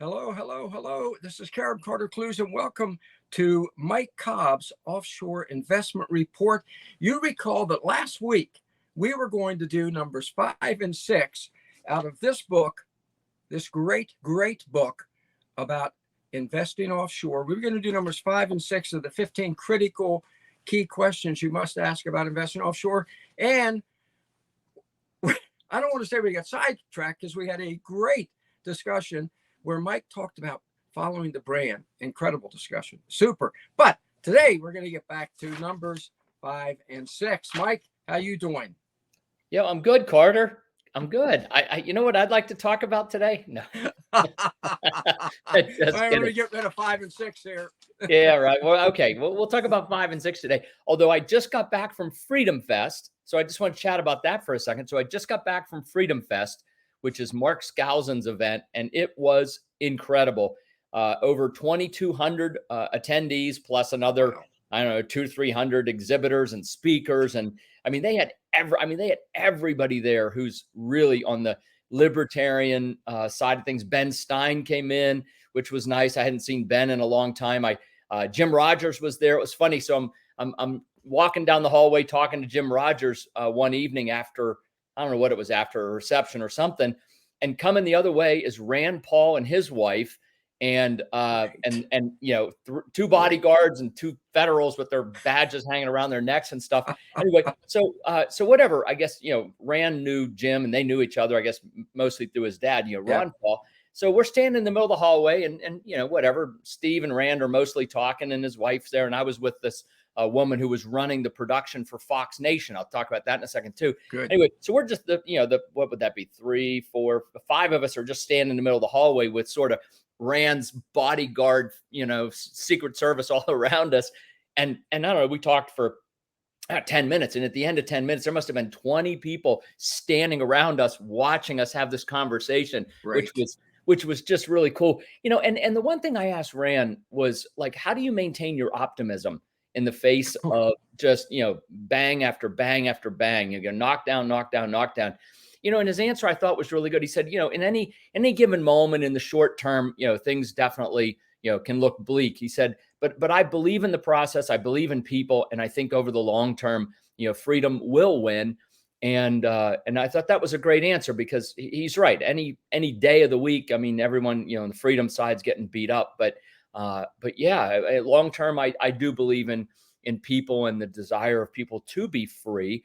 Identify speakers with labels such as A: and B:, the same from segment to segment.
A: Hello, hello, hello. This is Carter Clues, and welcome to Mike Cobb's Offshore Investment Report. You recall that last week we were going to do numbers 5 and 6 out of this book, this great book about investing offshore. We were going to do numbers 5 and 6 of the 15 critical key questions you must ask about investing offshore. And I don't want to say we got sidetracked because we had a great discussion where Mike talked about following the brand. Incredible discussion. Super. But today we're going to get back to numbers 5 and 6. Mike, how you doing?
B: Yeah, I'm good, Carter. I'm good. You know what I'd like to talk about today? No.
A: I'm going to get rid of 5 and 6 here.
B: Yeah, right. Well, okay. We'll talk about 5 and 6 today. Although I just got back from Freedom Fest, so I just want to chat about that for a second. So I just got back from Freedom Fest, which is Mark Skousen's event, and it was incredible. Over 2,200 attendees, plus another,
A: Wow.
B: I don't know, 200-300 exhibitors and speakers, and I mean they had everybody there who's really on the libertarian side of things. Ben Stein came in, which was nice. I hadn't seen Ben in a long time. Jim Rogers was there. It was funny. So I'm walking down the hallway talking to Jim Rogers one evening after, I don't know what it was, after a reception or something, and coming the other way is Rand Paul and his wife, and you know, two bodyguards and two federals with their badges hanging around their necks and stuff. Anyway, so whatever. I guess, you know, Rand knew Jim and they knew each other, I guess mostly through his dad, you know, Ron Paul. So we're standing in the middle of the hallway, and you know, whatever. Steve and Rand are mostly talking, and his wife's there, and I was with this woman who was running the production for Fox Nation. I'll talk about that in a second too.
A: Good.
B: Anyway, so we're just what would that be? 3, 4, 5 of us are just standing in the middle of the hallway with sort of Rand's bodyguard, you know, Secret Service all around us. And I don't know, we talked for 10 minutes. And at the end of 10 minutes, there must have been 20 people standing around us, watching us have this conversation,
A: Right.
B: which was just really cool. You know, and the one thing I asked Rand was like, how do you maintain your optimism in the face of just, you know, bang after bang after bang? You go knock down, knock down, knock down. You know, and his answer I thought was really good. He said, you know, in any given moment in the short term, you know, things definitely, you know, can look bleak. He said, but I believe in the process. I believe in people. And I think over the long term, you know, freedom will win. And I thought that was a great answer, because he's right. Any day of the week, I mean, everyone, you know, on the freedom side's getting beat up. But yeah, long term, I do believe in people and the desire of people to be free.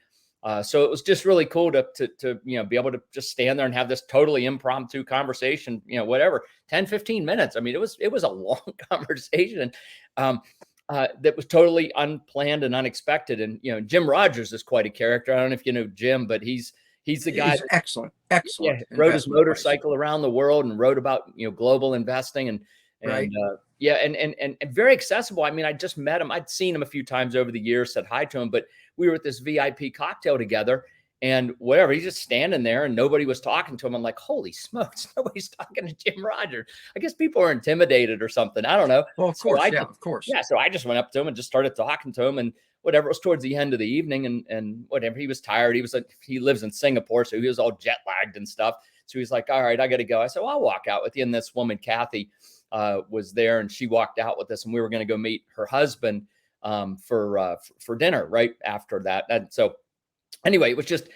B: So it was just really cool to you know, be able to just stand there and have this totally impromptu conversation, you know, whatever, 10, 15 minutes. I mean, it was a long conversation that was totally unplanned and unexpected. And, you know, Jim Rogers is quite a character. I don't know if you know Jim, but he's the guy.
A: He's excellent.
B: Yeah, rode his motorcycle around the world and wrote about, you know, global investing and
A: Right.
B: yeah, and very accessible. I mean, I just met him. I'd seen him a few times over the years, said hi to him, but we were at this VIP cocktail together, and whatever, he's just standing there and nobody was talking to him. I'm like, holy smokes, nobody's talking to Jim Rogers. I guess people are intimidated or something. I don't know.
A: Well, of course, of course.
B: Yeah, so I just went up to him and just started talking to him, and whatever. It was towards the end of the evening, and whatever. He was tired. He lives in Singapore, so he was all jet lagged and stuff. So he's like, all right, I got to go. I said, well, I'll walk out with you. And this woman, Kathy, was there, and she walked out with us, and we were going to go meet her husband for dinner right after that. And so anyway, it was just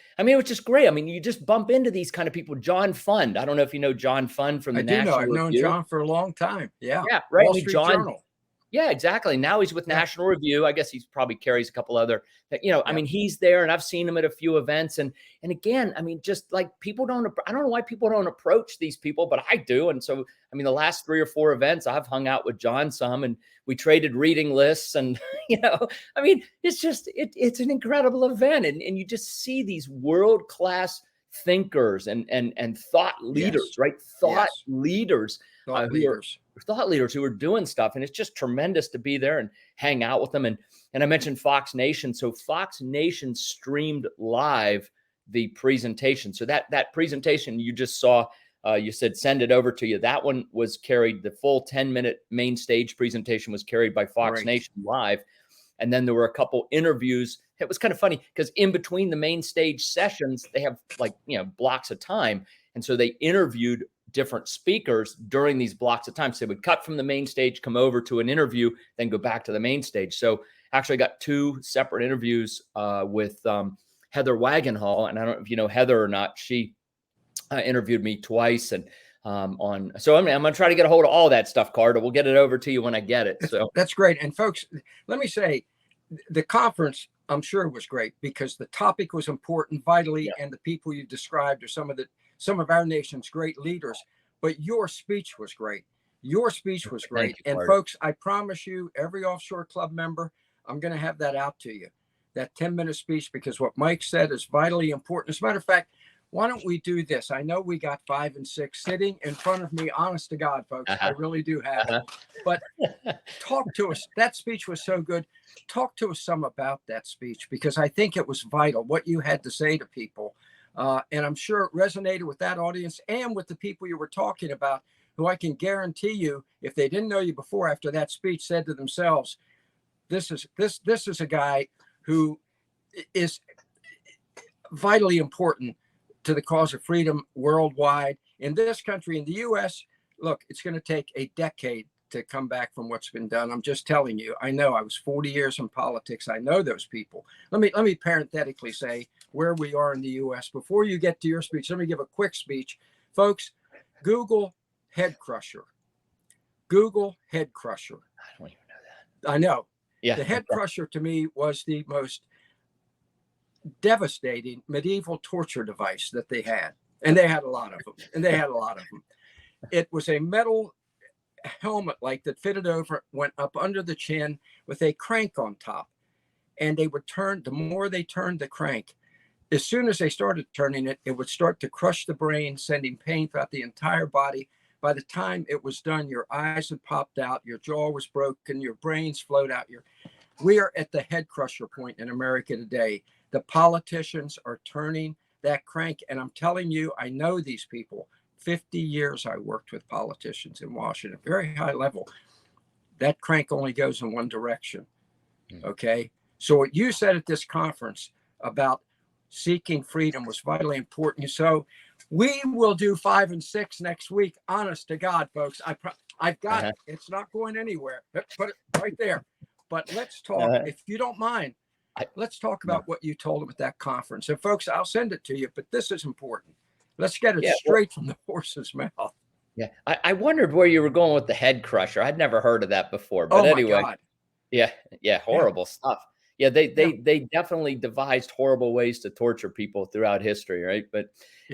B: great. I mean, you just bump into these kind of people. John Fund. I don't know if you know John Fund from the National
A: I've known
B: Review.
A: John for a long time. Yeah.
B: Yeah, right.
A: Wall Street Journal.
B: Yeah, exactly. Now he's with National Review. I guess he's probably carries a couple other, you know, I mean, he's there, and I've seen him at a few events. And again, I mean, just like I don't know why people don't approach these people, but I do. And so, I mean, the last 3 or 4 events, I've hung out with John some, and we traded reading lists. And, you know, I mean, it's just, it's an incredible event. And you just see these world-class thinkers and thought leaders, right? Thought leaders. Thought leaders who are doing stuff. And it's just tremendous to be there and hang out with them. And I mentioned Fox Nation. So Fox Nation streamed live the presentation. So that presentation you just saw, you said send it over to you. That one was carried, the full 10-minute main stage presentation was carried by Fox Nation live. And then there were a couple interviews. It was kind of funny because in between the main stage sessions, they have, like, you know, blocks of time. And so they interviewed different speakers during these blocks of time. So they would cut from the main stage, come over to an interview, then go back to the main stage. So actually I got 2 separate interviews with Heather Wagenhall. And I don't know if you know Heather or not. She interviewed me twice. And so I'm going to try to get a hold of all that stuff, Carter. We'll get it over to you when I get it. So
A: that's great. And folks, let me say, the conference, I'm sure, was great because the topic was important, vitally, and the people you described are some of our nation's great leaders. But your speech was great. Your speech was great.
B: You,
A: and folks, I promise you, every Offshore Club member, I'm going to have that out to you, that 10-minute speech, because what Mike said is vitally important. As a matter of fact, why don't we do this? I know we got 5 and 6 sitting in front of me. Honest to God, folks, I really do have it. But talk to us. That speech was so good. Talk to us some about that speech, because I think it was vital, what you had to say to people. And I'm sure it resonated with that audience and with the people you were talking about, who I can guarantee you, if they didn't know you before, after that speech, said to themselves, this is a guy who is vitally important to the cause of freedom worldwide. In this country, in the U.S., look, it's going to take a decade to come back from what's been done. I'm just telling you. I know. I was 40 years in politics. I know those people. Let me parenthetically say where we are in the U.S. Before you get to your speech, let me give a quick speech. Folks, Google head crusher. Google head crusher.
B: I don't even know that.
A: I know.
B: Yeah.
A: The head crusher to me was the most devastating medieval torture device that they had. And they had a lot of them. It was a metal helmet like that fitted over, went up under the chin with a crank on top. And they would turn, the more they turned the crank, as soon as they started turning it, it would start to crush the brain, sending pain throughout the entire body. By the time it was done, your eyes had popped out, your jaw was broken, your brains flowed out. We are at the head crusher point in America today. The politicians are turning that crank. And I'm telling you, I know these people. 50 years I worked with politicians in Washington, very high level. That crank only goes in one direction. Okay. So what you said at this conference about seeking freedom was vitally important. So we will do 5 and 6 next week. Honest to God, folks, I've got it. It's not going anywhere. Put it right there. But let's talk, if you don't mind, let's talk about what you told them at that conference. And folks, I'll send it to you, but this is important. Let's get it straight from the horse's mouth.
B: Yeah. I wondered where you were going with the head crusher. I'd never heard of that before, but anyway.
A: God.
B: Yeah. Horrible stuff. Yeah. They definitely devised horrible ways to torture people throughout history. Right. But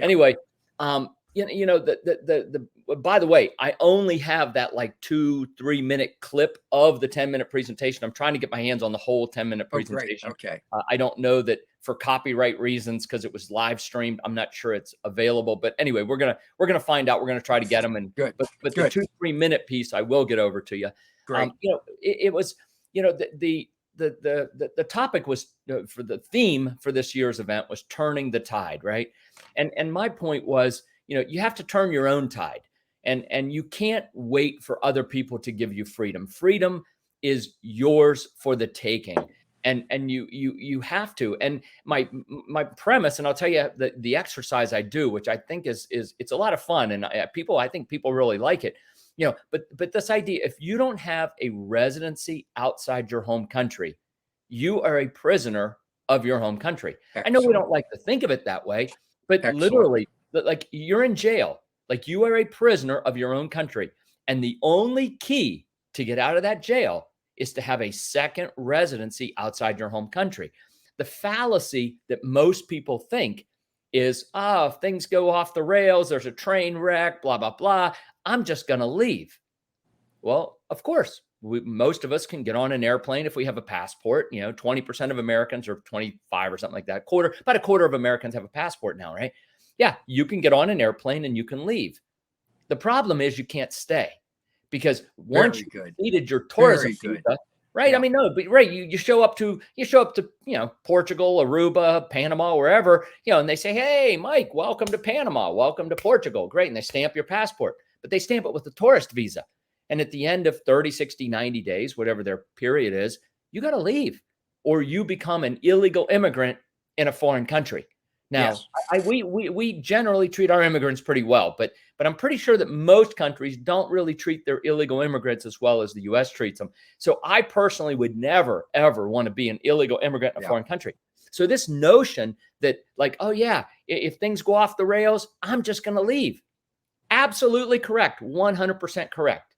B: anyway, by the way, I only have that like 2-3 minute clip of the 10-minute presentation. I'm trying to get my hands on the whole 10-minute presentation.
A: Okay.
B: I don't know that for copyright reasons, because it was live streamed, I'm not sure it's available. But anyway, we're gonna find out. We're gonna try to get them. And
A: good.
B: But the 2-3 minute piece, I will get over to you.
A: Great.
B: It was the topic was for the theme for this year's event was turning the tide, right? And my point was, you have to turn your own tide, and you can't wait for other people to give you freedom. Freedom is yours for the taking. And you have to. And my premise, and I'll tell you the exercise I do, which I think is it's a lot of fun, and I think people really like it. But this idea, if you don't have a residency outside your home country, you are a prisoner of your home country. Excellent. I know we don't like to think of it that way, but literally, like you're in jail, like you are a prisoner of your own country, and the only key to get out of that jail is to have a second residency outside your home country. The fallacy that most people think is, if things go off the rails, there's a train wreck, blah, blah, blah, I'm just going to leave. Well, of course, most of us can get on an airplane if we have a passport. 20% of Americans, or 25 or something like that, about a quarter of Americans have a passport now, right? Yeah, you can get on an airplane and you can leave. The problem is you can't stay. Because once you completed your tourism visa, right? Yeah. I mean, no, but right, you show up to Portugal, Aruba, Panama, wherever, and they say, hey, Mike, welcome to Panama, welcome to Portugal, great, and they stamp your passport, but they stamp it with a tourist visa, and at the end of 30, 60, 90 days, whatever their period is, you got to leave, or you become an illegal immigrant in a foreign country. Now,
A: Yes.
B: we generally treat our immigrants pretty well, but I'm pretty sure that most countries don't really treat their illegal immigrants as well as the U.S. treats them. So I personally would never, ever want to be an illegal immigrant in a
A: Yeah.
B: foreign country. So this notion that like, oh yeah, if things go off the rails, I'm just going to leave. Absolutely correct. 100% correct.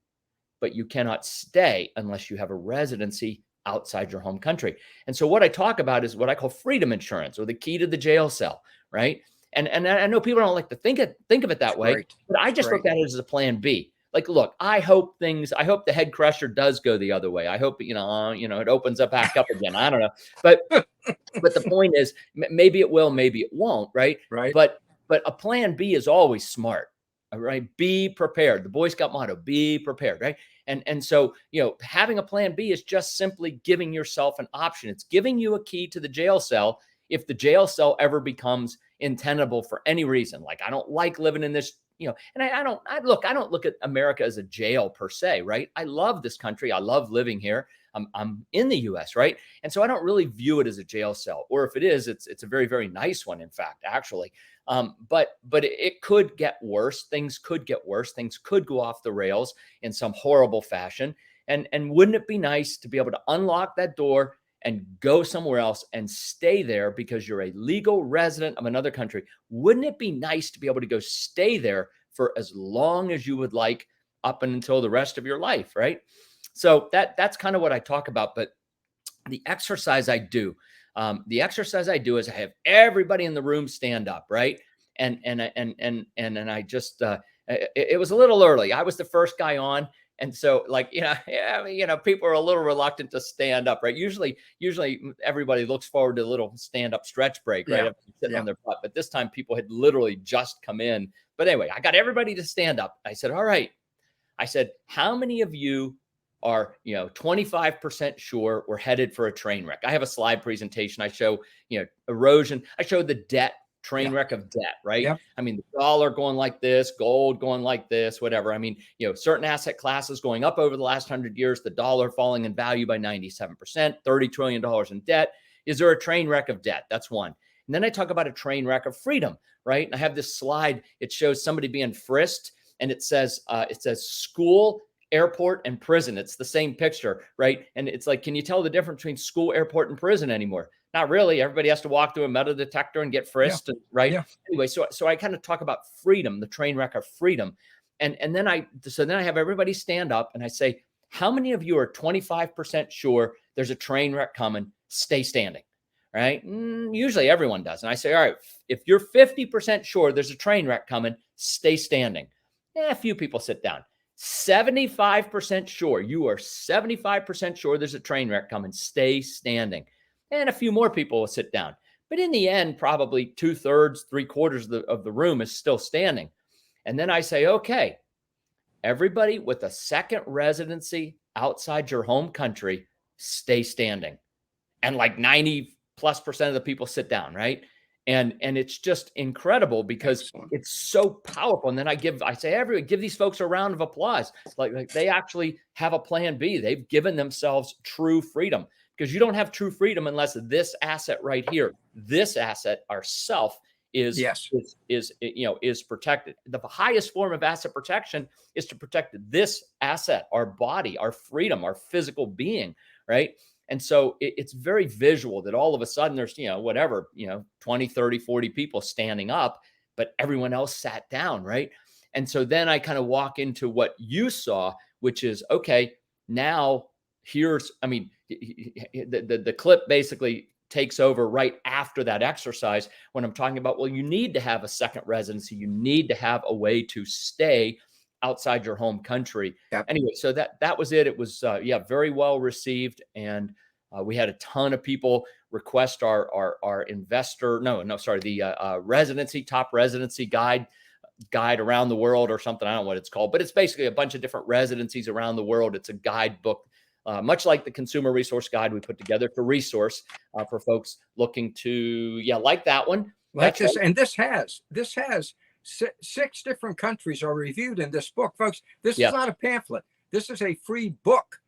B: But you cannot stay unless you have a residency outside your home country. And so what I talk about is what I call freedom insurance, or the key to the jail cell, right? And I know people don't like to think of it that way,
A: Great.
B: but I just look at it as a plan B. Like, look, I hope the head crusher does go the other way. I hope, it opens up back up again. I don't know. But the point is, maybe it will, maybe it won't, right?
A: Right.
B: But a plan B is always smart. All right. Be prepared. The Boy Scout motto, be prepared, right? And so, having a plan B is just simply giving yourself an option. It's giving you a key to the jail cell if the jail cell ever becomes untenable for any reason. Like, I don't like living in this, and I don't look at America as a jail per se, right? I love this country. I love living here. I'm in the US, right? And so I don't really view it as a jail cell, or if it is, it's a very, very nice one, in fact, actually. But it could get worse. Things could get worse. Things could go off the rails in some horrible fashion. And wouldn't it be nice to be able to unlock that door and go somewhere else and stay there because you're a legal resident of another country? Wouldn't it be nice to be able to go stay there for as long as you would like, up until the rest of your life, right? So that's kind of what I talk about. But the exercise I do is I have everybody in the room stand up, right? And I just it was a little early. I was the first guy on. And so, like, people are a little reluctant to stand up, right? Usually everybody looks forward to a little stand up stretch break, right?
A: Yeah.
B: Sitting on their butt. But this time people had literally just come in. But anyway, I got everybody to stand up. I said, all right. I said, how many of you are, 25% sure we're headed for a train wreck? I have a slide presentation. I show, erosion. I show the debt, train wreck of debt, right?
A: Yep.
B: I mean, the dollar going like this, gold going like this, whatever. I mean, certain asset classes going up over the last 100 years, the dollar falling in value by 97%, $30 trillion in debt. Is there a train wreck of debt? That's one. And then I talk about a train wreck of freedom, right? And I have this slide. It shows somebody being frisked, and it says school, airport, and prison. It's the same picture, right? And it's like, can you tell the difference between school, airport, and prison anymore? Not really. Everybody has to walk through a metal detector and get frisked, right? Yeah. Anyway, so I kind of talk about freedom, the train wreck of freedom. And then I have everybody stand up and I say, how many of you are 25% sure there's a train wreck coming? Stay standing, right? Usually everyone does. And I say, all right, if you're 50% sure there's a train wreck coming, stay standing. A few people sit down. 75% sure. You are 75% sure there's a train wreck coming. Stay standing. And a few more people will sit down. But in the end, probably 2/3, 3/4 of the room is still standing. And then I say, okay, everybody with a second residency outside your home country, stay standing. And like 90+% of the people sit down, right? And it's just incredible because it's so powerful. And then I say, everyone, give these folks a round of applause. Like they actually have a plan B. They've given themselves true freedom, because you don't have true freedom unless this asset right here, this asset, ourself, is protected. The highest form of asset protection is to protect this asset, our body, our freedom, our physical being, right? And so it's very visual that all of a sudden there's, 20, 30, 40 people standing up, but everyone else sat down, right? And so then I kind of walk into what you saw, which is, okay, now the clip basically takes over right after that exercise when I'm talking about, well, you need to have a second residency. You need to have a way to stay outside your home country. Yep. Anyway, so that was it. It was, very well received. And we had a ton of people request the residency, top residency guide around the world or something. I don't know what it's called, but it's basically a bunch of different residencies around the world. It's a guidebook, much like the consumer resource guide we put together for resource for folks looking to, like that one.
A: Like this. Right. And this has 6 different countries are reviewed in this book, folks. This is not a pamphlet. This is a free book,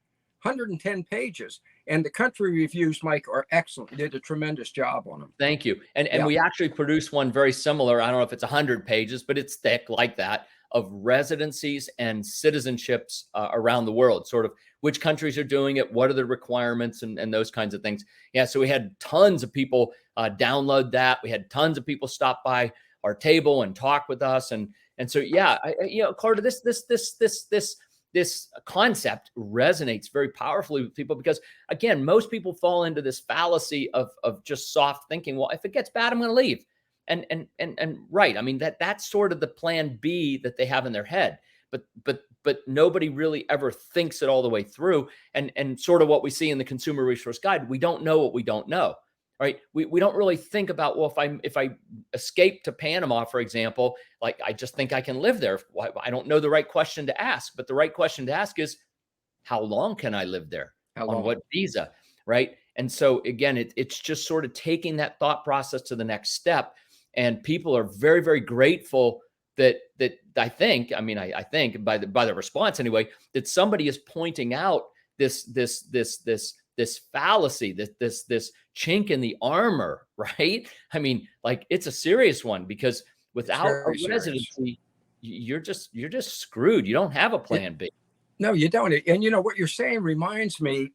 A: 110 pages. And the country reviews, Mike, are excellent. You did a tremendous job on them.
B: Thank you. And
A: Yeah.
B: we actually produced one very similar. I don't know if it's 100 pages, but it's thick like that, of residencies and citizenships around the world, sort of which countries are doing it, what are the requirements, and those kinds of things. Yeah, so we had tons of people download that. We had tons of people stop by our table and talk with us, and so yeah, Carter, this concept resonates very powerfully with people because, again, most people fall into this fallacy of just soft thinking. Well, if it gets bad, I'm going to leave. And right. I mean, that's sort of the plan B that they have in their head, but nobody really ever thinks it all the way through. And sort of what we see in the Consumer Resource Guide, we don't know what we don't know. Right. We don't really think about, well, if I escape to Panama, for example, like, I just think I can live there. I don't know the right question to ask, but the right question to ask is, how long can I live there? On what visa? Right. And so again, it's just sort of taking that thought process to the next step. And people are very, very grateful that I think by the response anyway, that somebody is pointing out this fallacy, this chink in the armor, right? I mean, like, it's a serious one, because without a residency, you're just screwed. You don't have a plan B.
A: No, you don't. And what you're saying reminds me,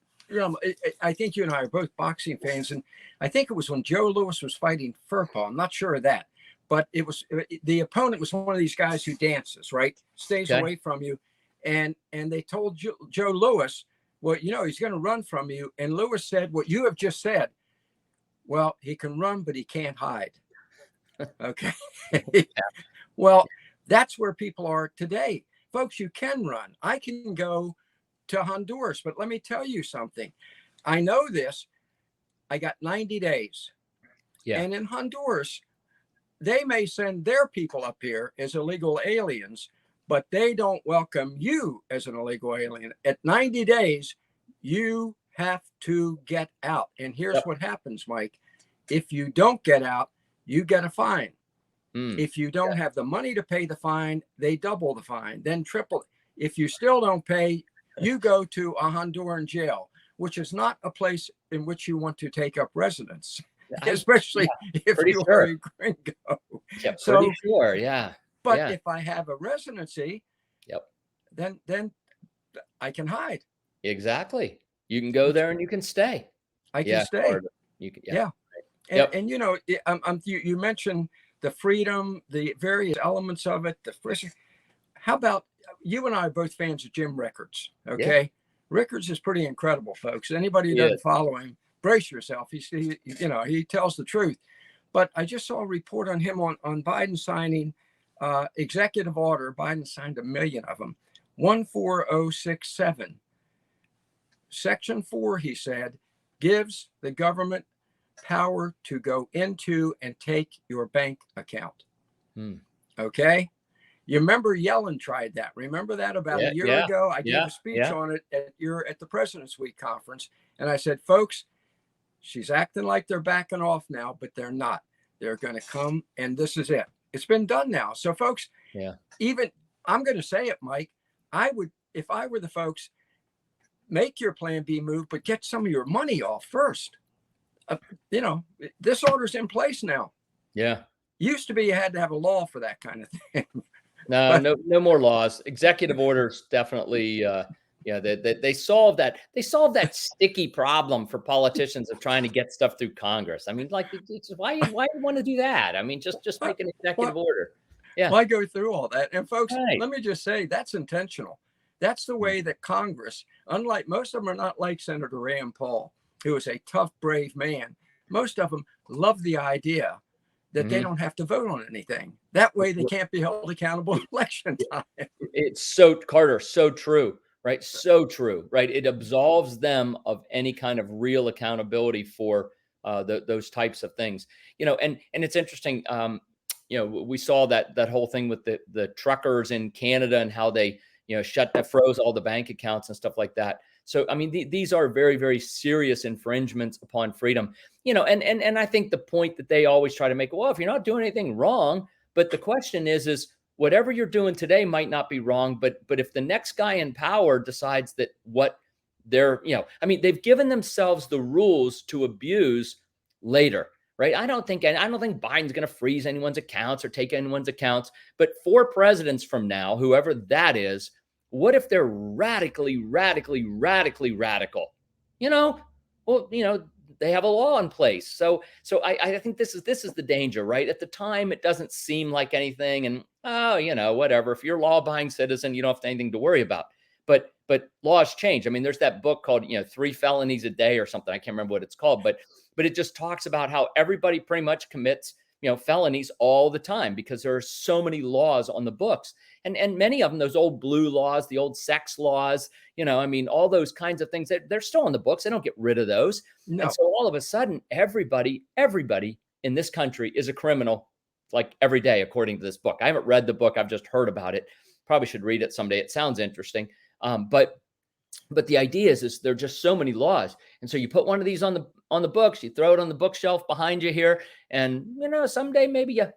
A: I think you and I are both boxing fans, and I think it was when Joe Louis was fighting Furpa. I'm not sure of that, but it was the opponent was one of these guys who dances, right? Stays away from you, and they told Joe Louis, well, he's going to run from you, and Louis said what you have just said. Well, he can run, but he can't hide. Okay. Well, that's where people are today, folks. You can run. I can go to Honduras, but let me tell you something. I know this. I got 90 days. Yeah. And in Honduras, they may send their people up here as illegal aliens, but they don't welcome you as an illegal alien. At 90 days, you have to get out. And here's what happens, Mike. If you don't get out, you get a fine. If you don't have the money to pay the fine, they double the fine, then triple. If you still don't pay, you go to a Honduran jail, which is not a place in which you want to take up residence, especially if you are a gringo.
B: Yeah, pretty sure, yeah.
A: But if I have a residency, then I can hide.
B: Exactly. You can go there and you can stay.
A: I can stay.
B: You can,
A: And you mentioned the freedom, the various elements of it, the friction. How about you and I are both fans of Jim Rickards? Okay. Yeah. Rickards is pretty incredible, folks. Anybody who doesn't follow him, brace yourself. He tells the truth. But I just saw a report on him on Biden signing executive order. Biden signed 1 million of them. 14067. Section 4, he said, gives the government power to go into and take your bank account. Okay. You remember Yellen tried that. Remember that about a year ago? I gave a speech on it at the President's Week conference. And I said, folks, she's acting like they're backing off now, but they're not. They're going to come, and this is it. It's been done now. So folks, even I'm going to say it, Mike, I would, if I were the folks, make your plan B move, but get some of your money off first. This order's in place now. Yeah. Used to be you had to have a law for that kind of thing.
B: No more laws. Executive orders definitely. They solve that. They solve that sticky problem for politicians of trying to get stuff through Congress. I mean, like, why you want to do that? I mean, just make an executive order. Yeah.
A: Why go through all that? And folks, let me just say that's intentional. That's the way that Congress, unlike most of them, are not like Senator Rand Paul, who is a tough, brave man. Most of them love the idea that they don't have to vote on anything. That way they can't be held accountable at election time.
B: It's so, Carter, so true, right? So true, right? It absolves them of any kind of real accountability for those types of things. And it's interesting, we saw that whole thing with the truckers in Canada and how they, froze all the bank accounts and stuff like that. So, I mean, these are very, very serious infringements upon freedom, and I think the point that they always try to make, well, if you're not doing anything wrong, but the question is whatever you're doing today might not be wrong, but if the next guy in power decides that what they're, I mean, they've given themselves the rules to abuse later, right? I don't think Biden's going to freeze anyone's accounts or take anyone's accounts, but 4 presidents from now, whoever that is, what if they're radically radical? Well, they have a law in place. So I think this is the danger, right? At the time, it doesn't seem like anything, and whatever. If you're a law-abiding citizen, you don't have anything to worry about. But laws change. I mean, there's that book called 3 felonies a day or something. I can't remember what it's called, but it just talks about how everybody pretty much commits felonies all the time because there are so many laws on the books, and many of them, those old blue laws, the old sex laws, I mean, all those kinds of things, they're still on the books. They don't get rid of those.
A: No.
B: And so all of a sudden, everybody in this country is a criminal, like every day, according to this book. I haven't read the book. I've just heard about it. Probably should read it someday. It sounds interesting. But the idea is there are just so many laws. And so you put one of these on the books, you throw it on the bookshelf behind you here, and someday maybe you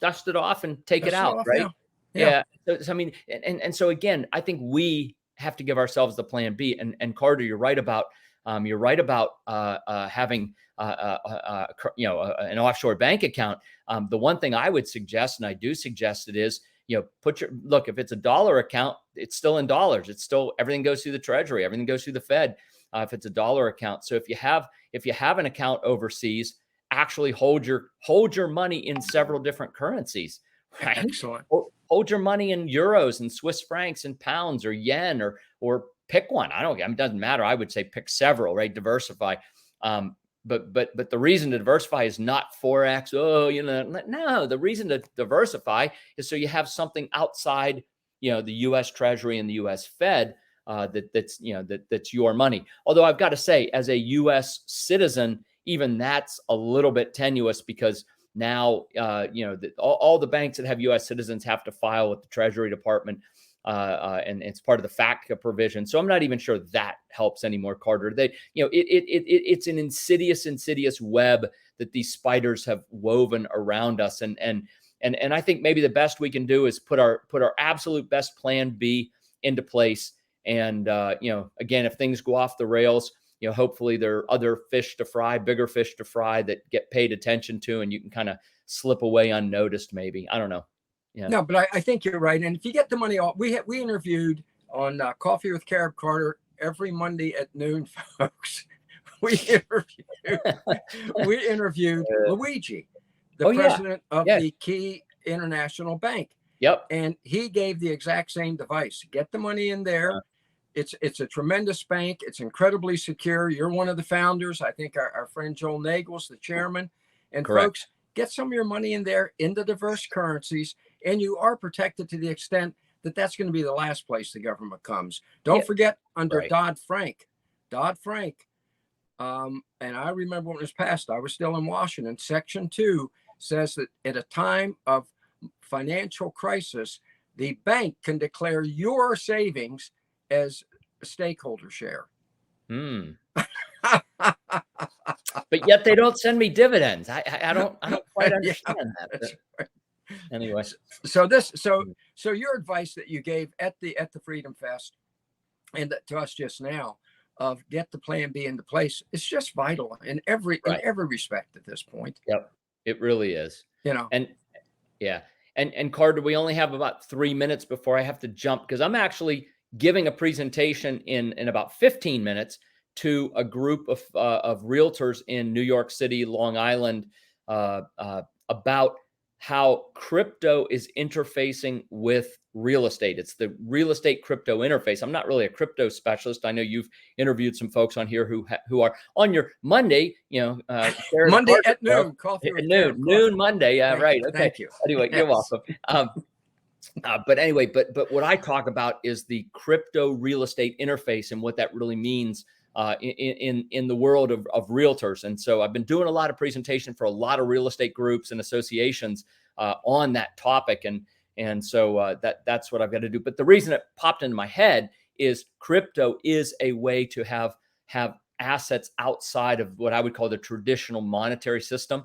B: dust it off and take it out, right? Yeah. So I mean, and so again, I think we have to give ourselves the plan B. And Carter, you're right about having an offshore bank account. The one thing I would suggest, and I do suggest it, is look, if it's a dollar account, it's still in dollars. It's still, everything goes through the Treasury, everything goes through the Fed. If it's a dollar account. So if you have an account overseas, actually hold your money in several different currencies, right?
A: Excellent.
B: Hold your money in euros and Swiss francs and pounds or yen, or pick one. It doesn't matter. I would say pick several, right? Diversify. But the reason to diversify is not Forex. No, the reason to diversify is so you have something outside, the U.S. Treasury and the U.S. Fed, that's your money. Although I've got to say, as a U.S. citizen, even that's a little bit tenuous because now, all the banks that have U.S. citizens have to file with the Treasury Department. And it's part of the FATCA provision. So I'm not even sure that helps anymore, Carter. It's an insidious web that these spiders have woven around us. And I think maybe the best we can do is put our absolute best plan B into place. And, again, if things go off the rails, hopefully there are other fish to fry, bigger fish to fry that get paid attention to, and you can kind of slip away unnoticed, maybe. I don't know. Yeah.
A: No, but I think you're right. And if you get the money off, we interviewed on Coffee with Carib Carter every Monday at noon, folks. We interviewed Luigi, the president of the Key International Bank.
B: Yep.
A: And he gave the exact same advice. Get the money in there. It's a tremendous bank. It's incredibly secure. You're one of the founders. I think our friend Joel Nagel's the chairman. And
B: Correct.
A: Folks, get some of your money in there in the diverse currencies, and you are protected to the extent that that's going to be the last place the government comes. Don't forget, under Dodd-Frank, and I remember when it was passed, I was still in Washington, Section 2 says that at a time of financial crisis, the bank can declare your savings as a stakeholder share.
B: But yet they don't send me dividends. I don't quite understand that. But anyway,
A: so your advice that you gave at the Freedom Fest and to us just now of get the plan B into place, it's just vital in every respect at this point.
B: Yep, it really is.
A: And
B: yeah, and Carter, we only have about 3 minutes before I have to jump because I'm actually giving a presentation in about 15 minutes to a group of realtors in New York City, Long Island, about how crypto is interfacing with real estate. It's the real estate crypto interface. I'm not really a crypto specialist. I know you've interviewed some folks on here who are on your Monday,
A: Monday at noon, coffee
B: at noon Monday. Yeah, right. Okay.
A: Thank you.
B: Anyway, You're welcome. But what I talk about is the crypto real estate interface and what that really means in the world of realtors. And so I've been doing a lot of presentation for a lot of real estate groups and associations on that topic. And so that's what I've got to do. But the reason it popped into my head is crypto is a way to have assets outside of what I would call the traditional monetary system.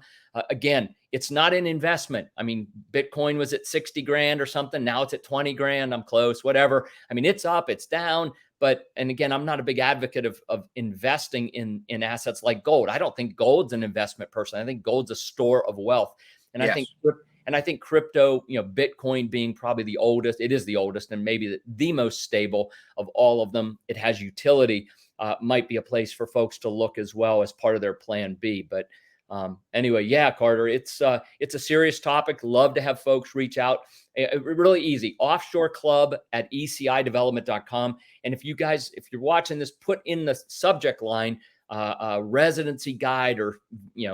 B: Again, it's not an investment. I mean, Bitcoin was at 60 grand or something. Now it's at 20 grand. I'm close, whatever. I mean, it's up, it's down. But, and again, I'm not a big advocate of investing in assets like gold. I don't think gold's an investment person. I think gold's a store of wealth. And
A: Yes.
B: I think crypto, Bitcoin being probably the oldest, it is the oldest and maybe the most stable of all of them. It has utility, might be a place for folks to look as well as part of their plan B. But anyway, yeah, Carter, it's a serious topic. Love to have folks reach out. Really easy. Offshore Club at ecidevelopment.com. And if you're watching this, put in the subject line, residency guide or,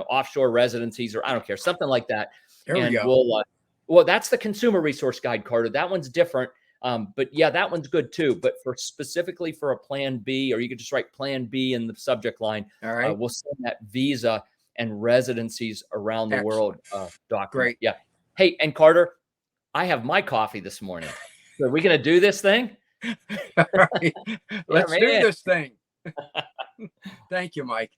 B: offshore residencies, or I don't care, something like that.
A: There we go.
B: We'll, well, that's the consumer resource guide, Carter. That one's different. But yeah, that one's good too. But specifically for a plan B, or you could just write plan B in the subject line.
A: All right.
B: We'll send that visa and residencies around the world document.
A: Great.
B: Yeah. Hey, and Carter, I have my coffee this morning. So are we going to do this thing?
A: All right. Let's do this thing. Thank you, Mike.